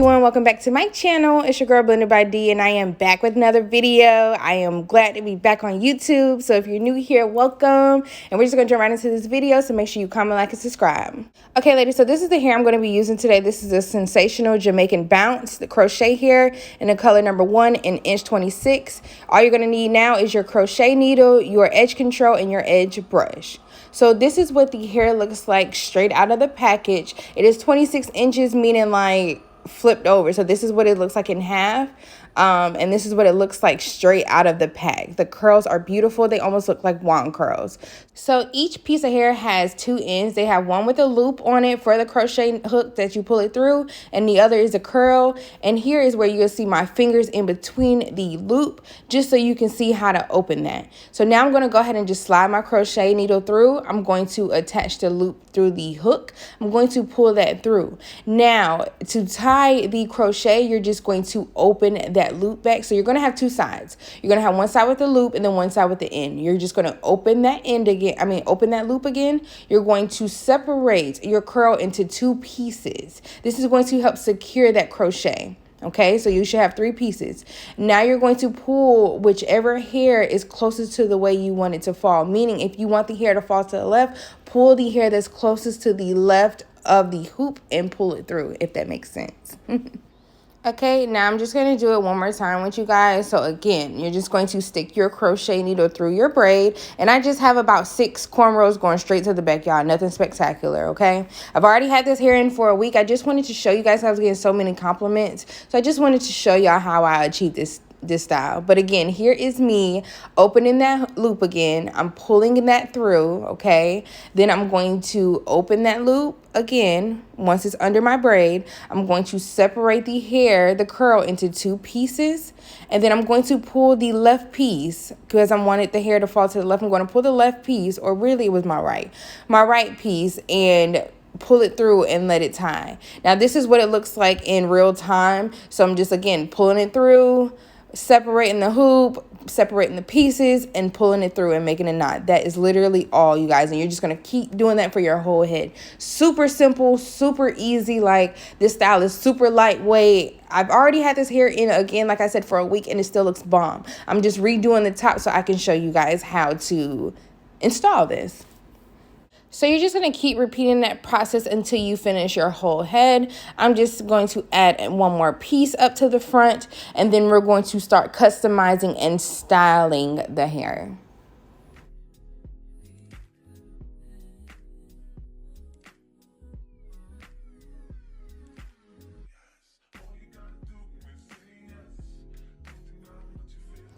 everyone, welcome back to my channel. It's your girl Blendedbydee, and I am back with another video. I am glad to be back on YouTube. So if you're new here, welcome. And we're just gonna jump right into this video, so make sure you comment, like, and subscribe. Okay, ladies, so this is the hair I'm going to be using today. This is a sensational Jamaican bounce, the crochet hair in the color number 1 in inch 26. All you're going to need now is your crochet needle, your edge control, and your edge brush. So this is what the hair looks like straight out of the package. It is 26 inches, meaning like flipped over. So this is what it looks like in half. And this is what it looks like straight out of the pack. The curls are beautiful. They almost look like wand curls. So each piece of hair has 2 ends. They have one with a loop on it for the crochet hook that you pull it through, and the other is a curl. And here is where you'll see my fingers in between the loop, just so you can see how to open that. So now I'm going to go ahead and just slide my crochet needle through. I'm going to attach the loop through the hook. I'm going to pull that through. Now, to tie the crochet, you're just going to open that loop back. So you're going to have 2 sides. You're going to have one side with the loop and then one side with the end. You're just going to open that end again. Open that loop again. You're going to separate your curl into 2 pieces. This is going to help secure that crochet. Okay, so you should have 3 pieces. Now you're going to pull whichever hair is closest to the way you want it to fall. Meaning, if you want the hair to fall to the left, pull the hair that's closest to the left of the hoop and pull it through, if that makes sense. Okay, now I'm just going to do it one more time with you guys. So again, you're just going to stick your crochet needle through your braid. And I just have about 6 cornrows going straight to the back, y'all. Nothing spectacular, okay? I've already had this hair in for a week. I just wanted to show you guys. I was getting so many compliments. So I just wanted to show y'all how I achieved this style. But again, here is me opening that loop again. I'm pulling that through, okay? Then I'm going to open that loop again. Once it's under my braid, I'm going to separate the hair, the curl, into 2 pieces. And then I'm going to pull the left piece, because I wanted the hair to fall to the left. I'm going to pull the left piece, or really it was my right piece, and pull it through and let it tie. Now this is what it looks like in real time. So I'm just, again, pulling it through, separating the hoop, separating the pieces, and pulling it through and making a knot. That is literally all, you guys, and you're just going to keep doing that for your whole head. Super simple, super easy. Like, this style is super lightweight. I've already had this hair in, again, like I said, for a week, and it still looks bomb. I'm just redoing the top so I can show you guys how to install this. So you're just going to keep repeating that process until you finish your whole head. I'm just going to add one more piece up to the front, and then we're going to start customizing and styling the hair.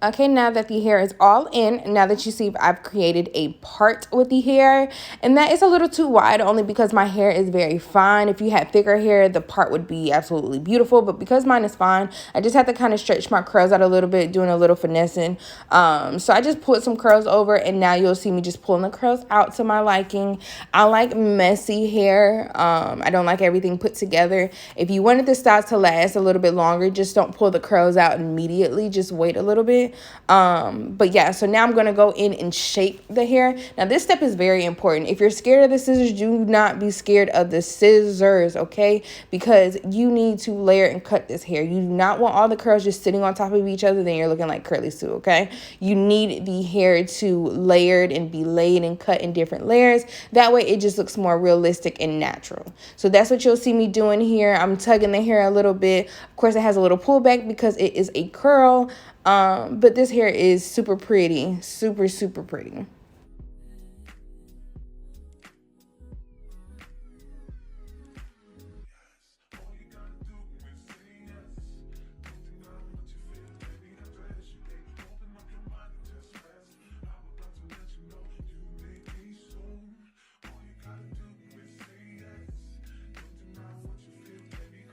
Okay, now that the hair is all in, now that you see I've created a part with the hair, and that is a little too wide only because my hair is very fine. If you had thicker hair, the part would be absolutely beautiful, but because mine is fine, I just had to kind of stretch my curls out a little bit, doing a little finessing. So I just put some curls over, and now you'll see me just pulling the curls out to my liking. I like messy hair. I don't like everything put together. If you wanted the style to last a little bit longer, just don't pull the curls out immediately. Just wait a little bit. But yeah, so now I'm going to go in and shape the hair. Now this step is very important. If you're scared of the scissors, do not be scared of the scissors, okay? Because you need to layer and cut this hair. You do not want all the curls just sitting on top of each other, then you're looking like Curly Sue, okay? You need the hair to layered and be laid and cut in different layers. That way it just looks more realistic and natural. So that's what you'll see me doing here. I'm tugging the hair a little bit. Of course, it has a little pullback because it is a curl. But this hair is super pretty, super, super pretty.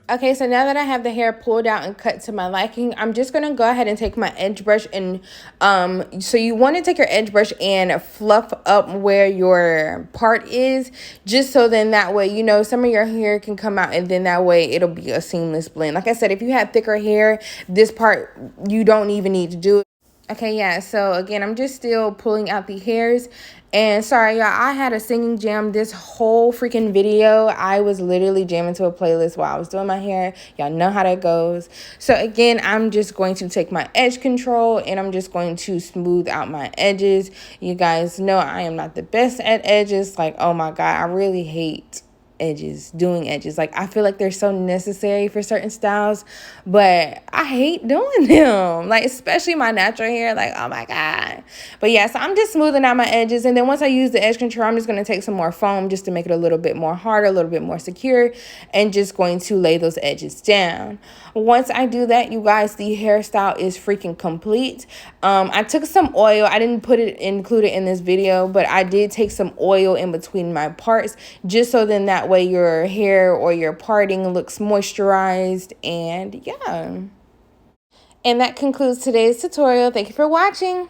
Okay, so now that I have the hair pulled out and cut to my liking, I'm just going to go ahead and take my edge brush and, so you want to take your edge brush and fluff up where your part is, just so then that way, you know, some of your hair can come out, and then that way it'll be a seamless blend. Like I said, if you have thicker hair, this part you don't even need to do it. Okay, yeah, so again, I'm just still pulling out the hairs, And sorry, y'all, I had a singing jam this whole freaking video. I was literally jamming to a playlist while I was doing my hair. Y'all know how that goes. So again, I'm just going to take my edge control and I'm just going to smooth out my edges. You guys know I am not the best at edges. Like, oh my God, I really hate doing edges. Like, I feel like they're so necessary for certain styles, but I hate doing them, like especially my natural hair. Like, oh my God. But yeah, so I'm just smoothing out my edges, and then once I use the edge control, I'm just going to take some more foam just to make it a little bit more harder, a little bit more secure, and just going to lay those edges down. Once I do that, you guys, the hairstyle is freaking complete. I took some oil. I didn't include it in this video, but I did take some oil in between my parts, just so then that way your hair or your parting looks moisturized. And yeah. And that concludes today's tutorial. Thank you for watching.